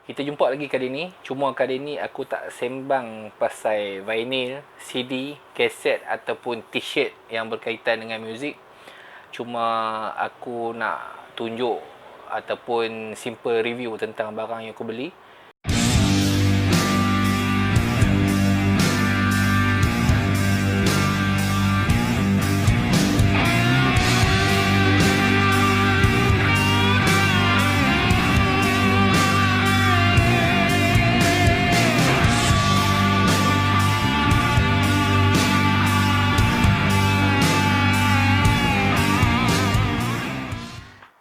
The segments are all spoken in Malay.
Kita jumpa lagi kali ni. Cuma kali ni aku tak sembang pasal vinyl, CD, kaset ataupun t-shirt yang berkaitan dengan muzik. Cuma aku nak tunjuk ataupun simple review tentang barang yang aku beli.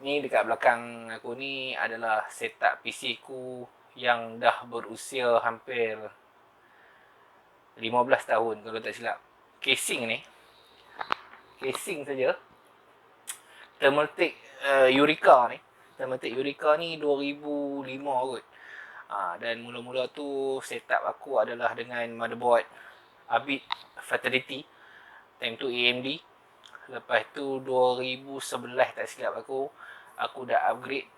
Ni dekat belakang aku ni adalah setup PC ku yang dah berusia hampir 15 tahun kalau tak silap. Casing ni, casing saja Thermaltake Eureka ni. Thermaltake Eureka ni 2005 kot. Dan mula-mula tu setup aku adalah dengan motherboard Abit Fatality. Time tu AMD. Lepas tu 2011 tak silap aku dah upgrade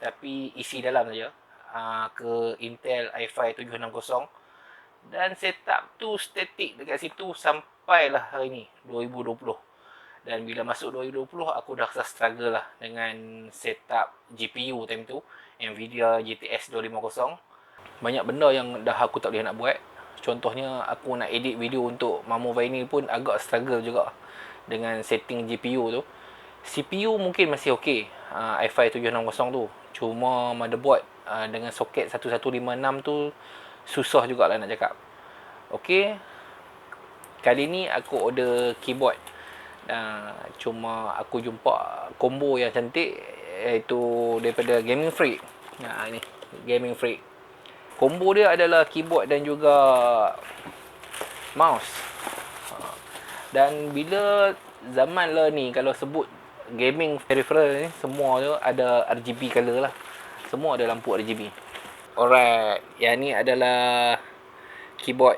tapi isi dalam saja ke Intel i5 760 dan setup tu static dekat situ sampailah hari ni 2020. Dan bila masuk 2020 aku dah rasa struggle lah dengan setup GPU time tu, Nvidia GTX 250. Banyak benda yang dah aku tak boleh nak buat. Contohnya aku nak edit video untuk Mamu Vinyl pun agak struggle juga dengan setting GPU tu. CPU mungkin masih okey, i5 760 tu. Cuma motherboard dengan soket 1156 tu susah jugalah nak cakap. Okey. Kali ni aku order keyboard. Cuma aku jumpa combo yang cantik iaitu daripada Gaming Freak. Ini Gaming Freak. Combo dia adalah keyboard dan juga mouse. Dan bila zaman lah ni kalau sebut gaming peripheral ni semua tu ada RGB color lah. Semua ada lampu RGB. Alright, yang ni adalah keyboard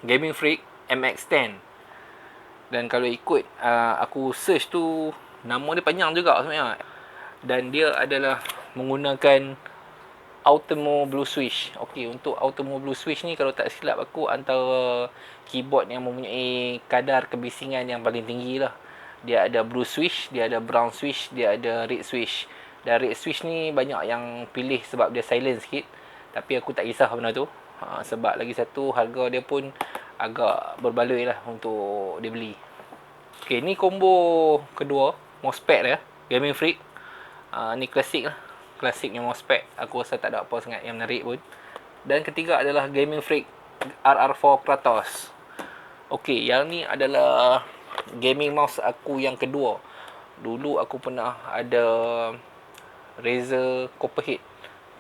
Gaming Freak MX10. Dan kalau ikut aku search tu, nama dia panjang juga sebenarnya. Dan dia adalah menggunakan Ultimo Blue Switch. Okey, untuk Ultimo Blue Switch ni kalau tak silap aku antara keyboard yang mempunyai kadar kebisingan yang paling tinggi lah. Dia ada blue switch, dia ada brown switch, dia ada red switch. Dan red switch ni banyak yang pilih sebab dia silent sikit. Tapi aku tak kisah benda tu. Sebab lagi satu harga dia pun agak berbaloi lah untuk dibeli. Okey, ni combo kedua, mousepad dia, Gaming Freak. Ni klasik lah. Klasiknya mousepad. Aku rasa tak ada apa sangat yang menarik pun. Dan ketiga adalah Gaming Freak RR4 Kratos. Okey, yang ni adalah gaming mouse aku yang kedua. Dulu aku pernah ada Razer Copperhead.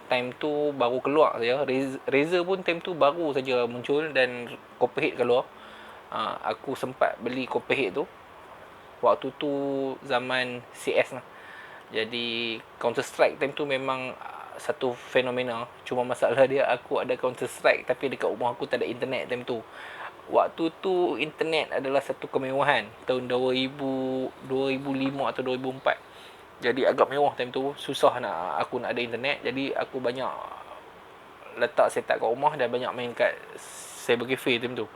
Time tu baru keluar saja. Razer pun time tu baru saja muncul dan Copperhead keluar. Aku sempat beli Copperhead tu. Waktu tu zaman CS lah. Jadi Counter Strike time tu memang satu fenomena. Cuma masalah dia aku ada Counter Strike tapi dekat rumah aku tak ada internet time tu. Waktu tu internet adalah satu kemewahan tahun 2005 atau 2004. Jadi agak mewah time tu. Susah aku nak ada internet. Jadi aku banyak letak setup kat rumah dan banyak main kat Cyber Cafe time tu.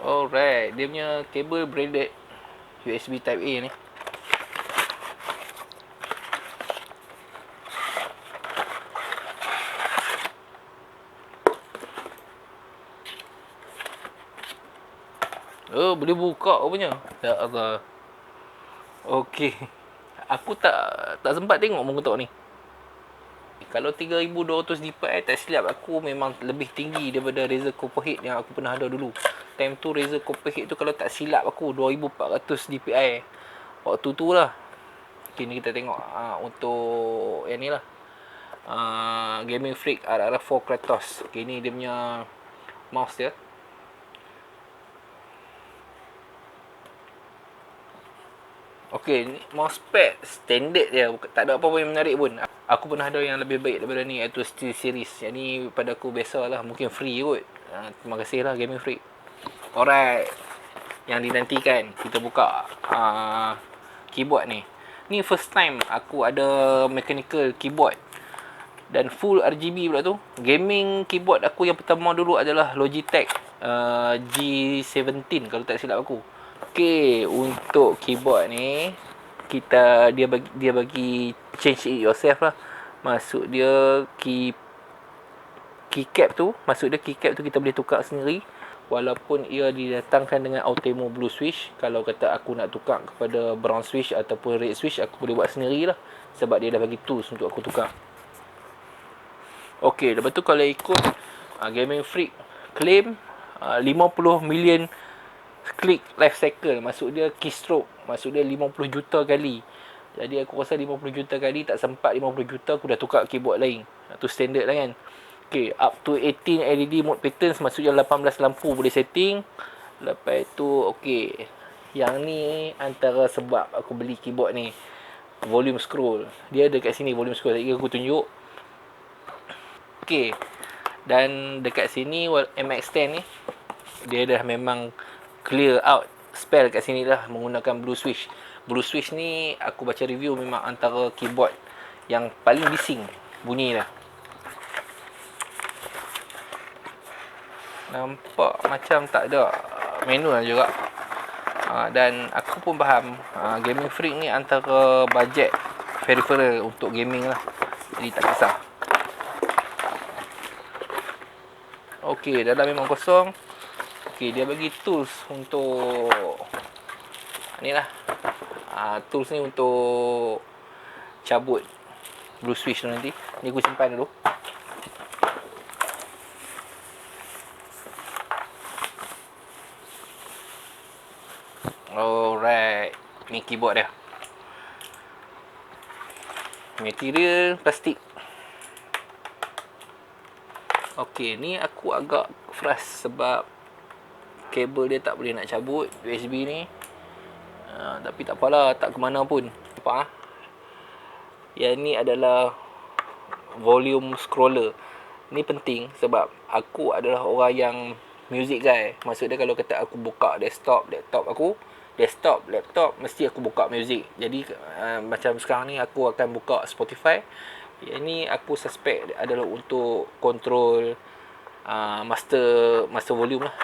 Alright, dia punya kabel braided USB Type A ni. Oh, boleh buka rupanya. Ya Allah. Okey. Aku tak sempat tengok muka kotak ni. Kalau 3200 dpi tak silap aku memang lebih tinggi daripada Razer Copperhead yang aku pernah ada dulu. Time tu Razer Copperhead tu kalau tak silap aku 2400 dpi. Waktu tu lah. Okay, ni kita tengok untuk yang ni lah. Gaming Freak RR4 Kratos. Okay, ni dia punya mouse dia. Okey, ni mousepad standard je, tak ada apa-apa yang menarik pun. Aku pernah ada yang lebih baik daripada ni, iaitu Steel Series. Yang ni pada aku biasalah, mungkin free kot. Terima kasih lah Gaming Freak. Alright, yang dinantikan, kita buka keyboard ni. Ni first time aku ada mechanical keyboard. dan full RGB pula tu. Gaming keyboard aku yang pertama dulu adalah Logitech G17 kalau tak silap aku. Okey, untuk keyboard ni dia bagi change it yourself lah. Maksud dia keycap tu kita boleh tukar sendiri, walaupun ia didatangkan dengan Ultimo Blue Switch. Kalau kata aku nak tukar kepada brown switch ataupun red switch, aku boleh buat sendiri lah, sebab dia dah bagi tools untuk aku tukar. Okey, lepas tu kalau ikut Gaming Freak claim 50 million click life cycle, maksud dia keystroke, maksud dia 50 juta kali. Jadi aku rasa 50 juta kali tak sempat 50 juta aku dah tukar keyboard lain. Tu standard lah kan. Okay, up to 18 LED mode patterns, maksudnya 18 lampu boleh setting. Lepas tu okay, yang ni antara sebab aku beli keyboard ni, volume scroll. Dia ada kat sini volume scroll, tadi aku tunjuk. Okay, dan dekat sini MX10 ni dia dah memang clear out spell kat sini dah menggunakan blue switch. Blue switch ni aku baca review memang antara keyboard yang paling bising bunyi dah. Nampak macam tak ada manual juga. Dan aku pun faham Gaming Freak ni antara bajet peripheral untuk gaming lah, jadi tak kisah. Okey, dalam memang kosong. Okey, dia bagi tools untuk ni lah. Tools ni untuk cabut blue switch tu nanti. Ni aku simpan dulu. Alright, ni keyboard dia. Material plastik. Okey, ni aku agak frust sebab kabel dia tak boleh nak cabut USB ni. Tapi tak apalah, tak ke mana pun. Nampak yang ni adalah volume scroller. Ni penting sebab aku adalah orang yang music guy. Maksud dia kalau kata aku buka desktop laptop mesti aku buka music. Jadi macam sekarang ni aku akan buka Spotify. Yang ni aku suspect adalah untuk control master volume lah.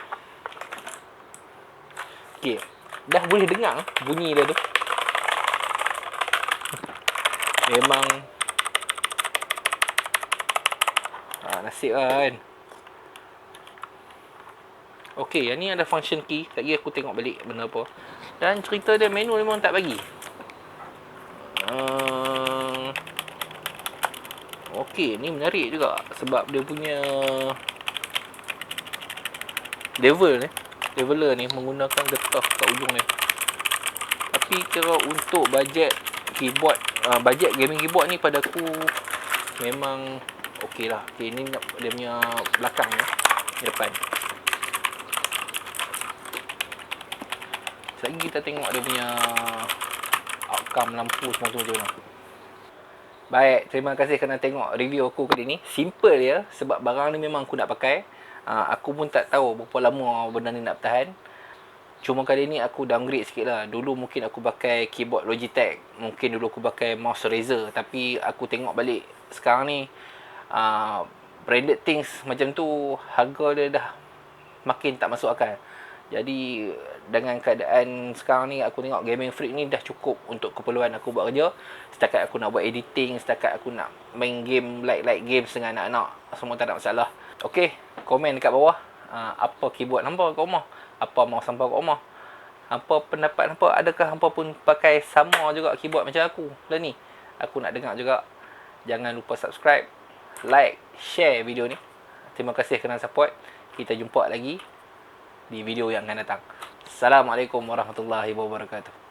Okey, dah boleh dengar bunyi dia tu. Memang nasib lah kan. Okey, yang ni ada function key. Lagi aku tengok balik benda apa. Dan cerita dia manual memang tak bagi. Okey, ni menarik juga sebab dia punya leveler ni menggunakan getah kat ujung ni. Tapi kira untuk bajet keyboard, bajet gaming keyboard ni pada aku memang okey lah. Okey, ni dia punya belakang ni, depan. Lagi kita tengok dia punya outcome lampu semua tu macam mana. Baik, terima kasih kerana tengok review aku kali ni. Simple je sebab barang ni memang aku nak pakai. Aku pun tak tahu berapa lama benda ni nak bertahan. Cuma kali ni aku downgrade sikit lah. Dulu mungkin aku pakai keyboard Logitech, mungkin dulu aku pakai mouse Razer. Tapi aku tengok balik sekarang ni branded things macam tu, harga dia dah makin tak masuk akal. Jadi dengan keadaan sekarang ni, aku tengok Gaming Freak ni dah cukup untuk keperluan aku buat kerja. Setakat aku nak buat editing, setakat aku nak main game, like games dengan anak-anak, semua tak ada masalah. Okey, komen dekat bawah apa keyboard hampa kat rumah, apa mouse hampa kat rumah, hampa pendapat hampa, adakah hampa pun pakai sama juga keyboard macam aku lah ni. Aku nak dengar juga. Jangan lupa subscribe, like, share video ni. Terima kasih kerana support. Kita jumpa lagi di video yang akan datang. Assalamualaikum warahmatullahi wabarakatuh.